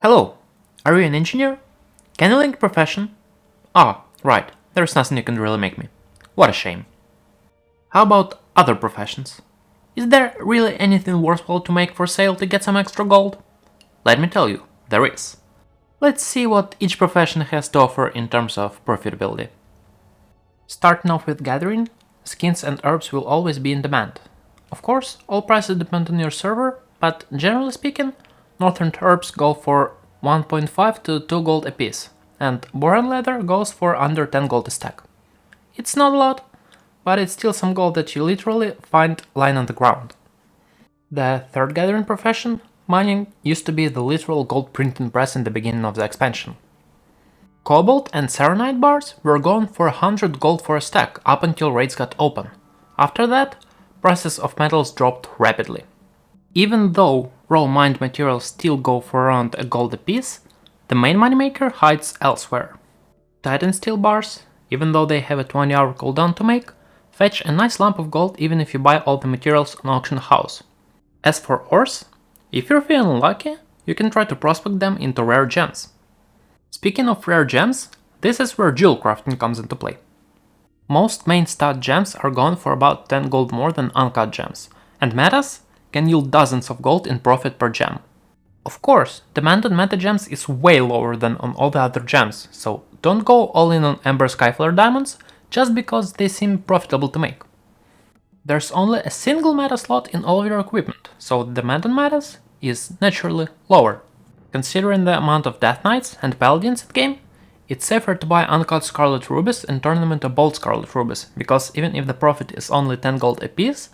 Hello, are you an engineer? Can you link profession? Ah, right, there's nothing you can really make me. What a shame. How about other professions? Is there really anything worthwhile to make for sale to get some extra gold? Let me tell you, there is. Let's see what each profession has to offer in terms of profitability. Starting off with gathering, skins and herbs will always be in demand. Of course, all prices depend on your server, but generally speaking, northern herbs go for 1.5 to 2 gold apiece, and boron leather goes for under 10 gold a stack. It's not a lot, but it's still some gold that you literally find lying on the ground. The third gathering profession, mining, used to be the literal gold printing press in the beginning of the expansion. Cobalt and serenite bars were going for 100 gold for a stack up until raids got open. After that, prices of metals dropped rapidly. Even though raw mined materials still go for around a gold apiece, the main moneymaker hides elsewhere. Titan steel bars, even though they have a 20-hour cooldown to make, fetch a nice lump of gold even if you buy all the materials on auction house. As for ores, if you're feeling lucky, you can try to prospect them into rare gems. Speaking of rare gems, this is where Jewelcrafting comes into play. Most main stud gems are going for about 10 gold more than uncut gems, and metas can yield dozens of gold in profit per gem. Of course, demand on meta gems is way lower than on all the other gems, so don't go all in on Ember Skyflare diamonds just because they seem profitable to make. There's only a single meta slot in all of your equipment, so the demand on metas is naturally lower. Considering the amount of Death Knights and Paladins in game, it's safer to buy uncut Scarlet Rubies and turn them into bold Scarlet Rubies, because even if the profit is only 10 gold apiece,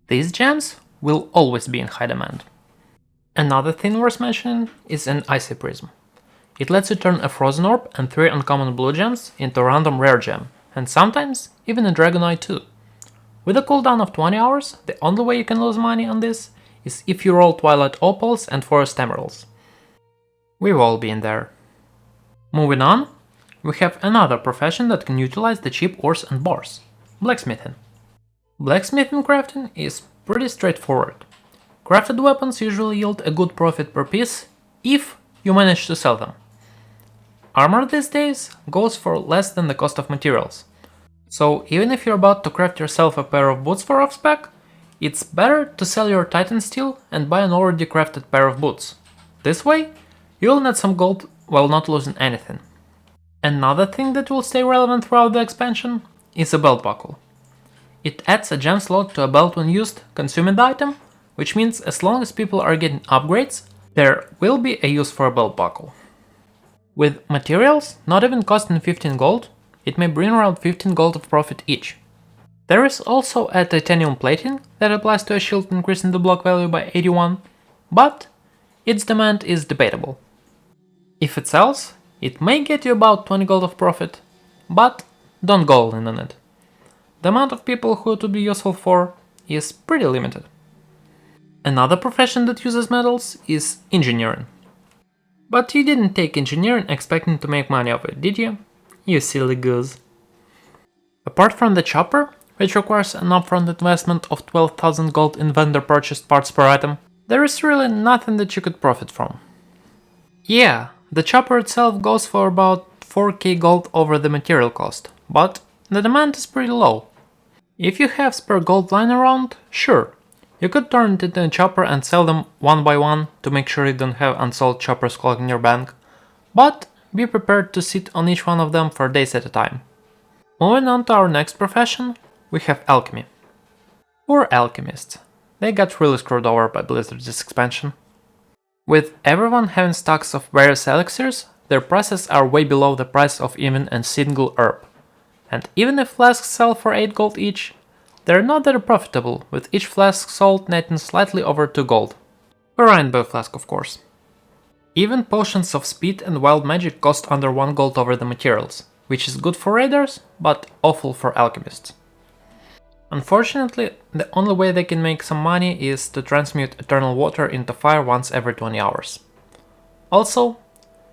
these gems will always be in high demand. Another thing worth mentioning is an Icy Prism. It lets you turn a Frozen Orb and 3 uncommon blue gems into a random rare gem, and sometimes even a Dragonite too. With a cooldown of 20 hours, the only way you can lose money on this is if you roll Twilight Opals and Forest Emeralds. We've all been there. Moving on, we have another profession that can utilize the cheap ores and bars: blacksmithing. Blacksmithing crafting is pretty straightforward. Crafted weapons usually yield a good profit per piece if you manage to sell them. Armor these days goes for less than the cost of materials, so even if you're about to craft yourself a pair of boots for off-spec, it's better to sell your Titan steel and buy an already crafted pair of boots. This way, you'll net some gold while not losing anything. Another thing that will stay relevant throughout the expansion is a belt buckle. It adds a gem slot to a belt when used, consuming the item, which means as long as people are getting upgrades, there will be a use for a belt buckle. With materials not even costing 15 gold, it may bring around 15 gold of profit each. There is also a titanium plating that applies to a shield increasing the block value by 81, but its demand is debatable. If it sells, it may get you about 20 gold of profit, but don't go all in on it. The amount of people who it would be useful for is pretty limited. Another profession that uses metals is engineering. But you didn't take engineering expecting to make money off it, did you? You silly goose. Apart from the chopper, which requires an upfront investment of 12,000 gold in vendor purchased parts per item, there is really nothing that you could profit from. Yeah, the chopper itself goes for about 4k gold over the material cost, but the demand is pretty low. If you have spare gold lying around, sure, you could turn it into a chopper and sell them one by one to make sure you don't have unsold choppers clogging your bank, but be prepared to sit on each one of them for days at a time. Moving on to our next profession, we have alchemy. Poor alchemists. They got really screwed over by Blizzard this expansion. With everyone having stocks of various elixirs, their prices are way below the price of even a single herb. And even if flasks sell for 8 gold each, they're not that profitable, with each flask sold netting slightly over 2 gold. A rainbow flask, of course. Even potions of speed and wild magic cost under 1 gold over the materials, which is good for raiders, but awful for alchemists. Unfortunately, the only way they can make some money is to transmute eternal water into fire once every 20 hours. Also,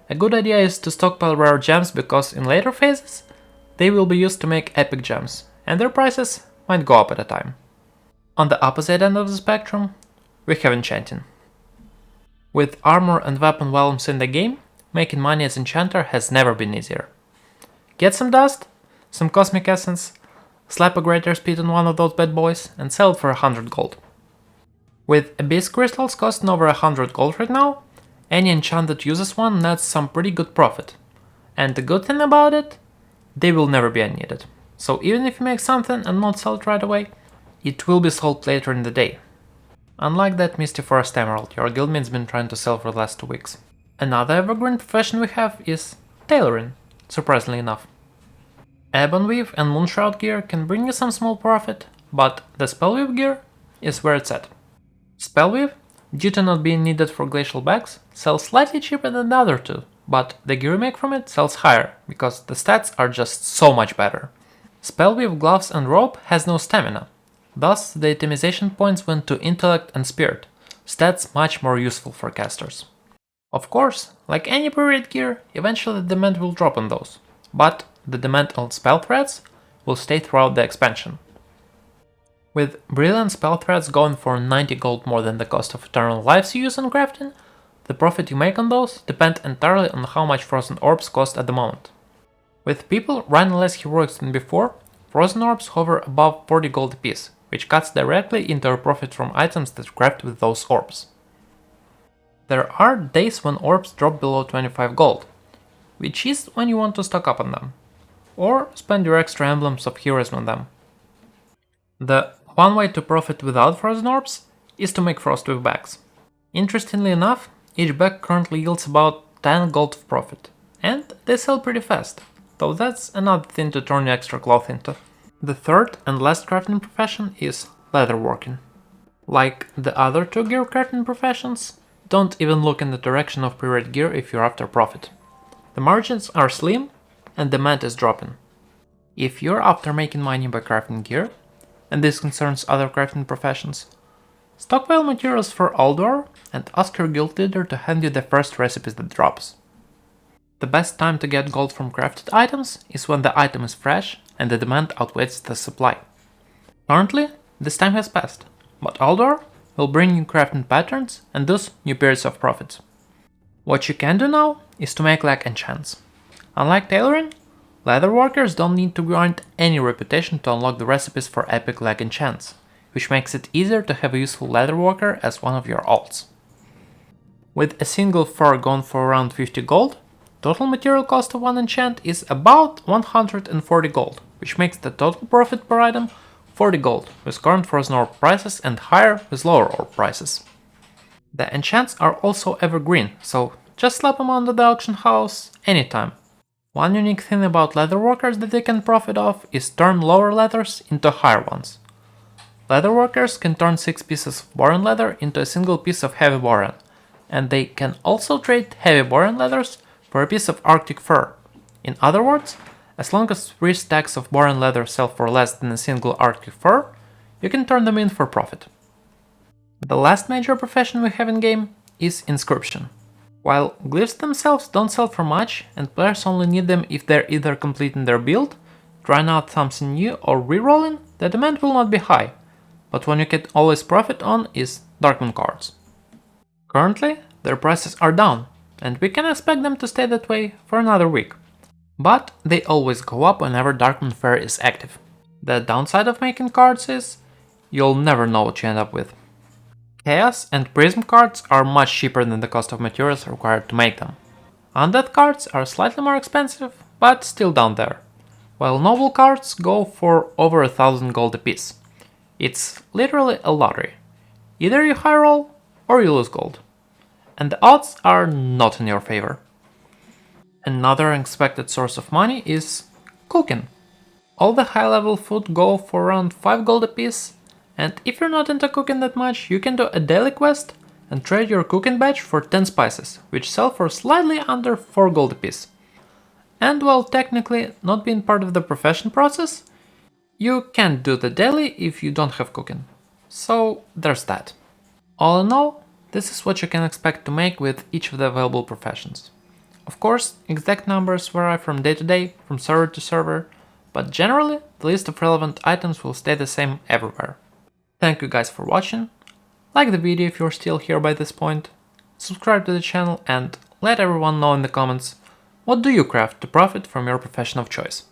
a good idea is to stockpile rare gems because in later phases, they will be used to make epic gems, and their prices might go up at a time. On the opposite end of the spectrum, we have Enchanting. With armor and weapon volumes in the game, making money as enchanter has never been easier. Get some dust, some cosmic essence, slap a greater speed on one of those bad boys, and sell it for 100 gold. With abyss crystals costing over 100 gold right now, any enchant that uses one nets some pretty good profit. And the good thing about it, they will never be unneeded. So even if you make something and not sell it right away, it will be sold later in the day. Unlike that Misty Forest Emerald your guildmate's been trying to sell for the last 2 weeks. Another evergreen profession we have is tailoring, surprisingly enough. Ebon Weave and Moonshroud gear can bring you some small profit, but the Spellweave gear is where it's at. Spellweave, due to not being needed for glacial bags, sells slightly cheaper than the other two, but the gear you make from it sells higher, because the stats are just so much better. Spellweave gloves and rope has no stamina, thus the itemization points went to intellect and spirit, stats much more useful for casters. Of course, like any pre-raid gear, eventually the demand will drop on those, but the demand on spell threads will stay throughout the expansion. With brilliant spell threads going for 90 gold more than the cost of eternal lives you use on crafting, the profit you make on those depend entirely on how much frozen orbs cost at the moment. With people running less heroics than before, frozen orbs hover above 40 gold apiece, which cuts directly into your profit from items that craft with those orbs. There are days when orbs drop below 25 gold, which is when you want to stock up on them, or spend your extra emblems of heroism on them. The one way to profit without frozen orbs is to make frostweave bags. Interestingly enough, each bag currently yields about 10 gold of profit, and they sell pretty fast, though that's another thing to turn your extra cloth into. The third and last crafting profession is leatherworking. Like the other two gear crafting professions, don't even look in the direction of pre-raid gear if you're after profit. The margins are slim and demand is dropping. If you're after making money by crafting gear, and this concerns other crafting professions, stockpile materials for Aldor and ask your guild leader to hand you the first recipes that drops. The best time to get gold from crafted items is when the item is fresh and the demand outweighs the supply. Currently, this time has passed, but Aldor will bring new crafting patterns and thus new periods of profits. What you can do now is to make lag enchants. Unlike tailoring, leatherworkers don't need to grind any reputation to unlock the recipes for epic lag enchants, which makes it easier to have a useful leatherworker as one of your alts. With a single fur going for around 50 gold, total material cost of one enchant is about 140 gold, which makes the total profit per item 40 gold with current frozen orb prices and higher with lower orb prices. The enchants are also evergreen, so just slap them onto the auction house anytime. One unique thing about leatherworkers that they can profit off is turn lower leathers into higher ones. Leatherworkers can turn 6 pieces of boron leather into a single piece of heavy boron, and they can also trade heavy boron leathers for a piece of arctic fur. In other words, as long as 3 stacks of boron leather sell for less than a single arctic fur, you can turn them in for profit. The last major profession we have in game is Inscription. While glyphs themselves don't sell for much, and players only need them if they're either completing their build, trying out something new, or rerolling, the demand will not be high, but one you can always profit on is Darkmoon cards. Currently, their prices are down, and we can expect them to stay that way for another week. But they always go up whenever Darkmoon Fair is active. The downside of making cards is you'll never know what you end up with. Chaos and Prism cards are much cheaper than the cost of materials required to make them. Undead cards are slightly more expensive, but still down there, while Noble cards go for over 1000 gold apiece. It's literally a lottery. Either you high roll or you lose gold, and the odds are not in your favor. Another unexpected source of money is cooking. All the high level food go for around 5 gold apiece, and if you're not into cooking that much, you can do a daily quest and trade your cooking badge for 10 spices, which sell for slightly under 4 gold apiece. And while technically not being part of the profession process, you can't do the daily if you don't have cooking. So there's that. All in all, this is what you can expect to make with each of the available professions. Of course, exact numbers vary from day to day, from server to server, but generally the list of relevant items will stay the same everywhere. Thank you guys for watching, like the video if you're still here by this point, subscribe to the channel and let everyone know in the comments what do you craft to profit from your profession of choice.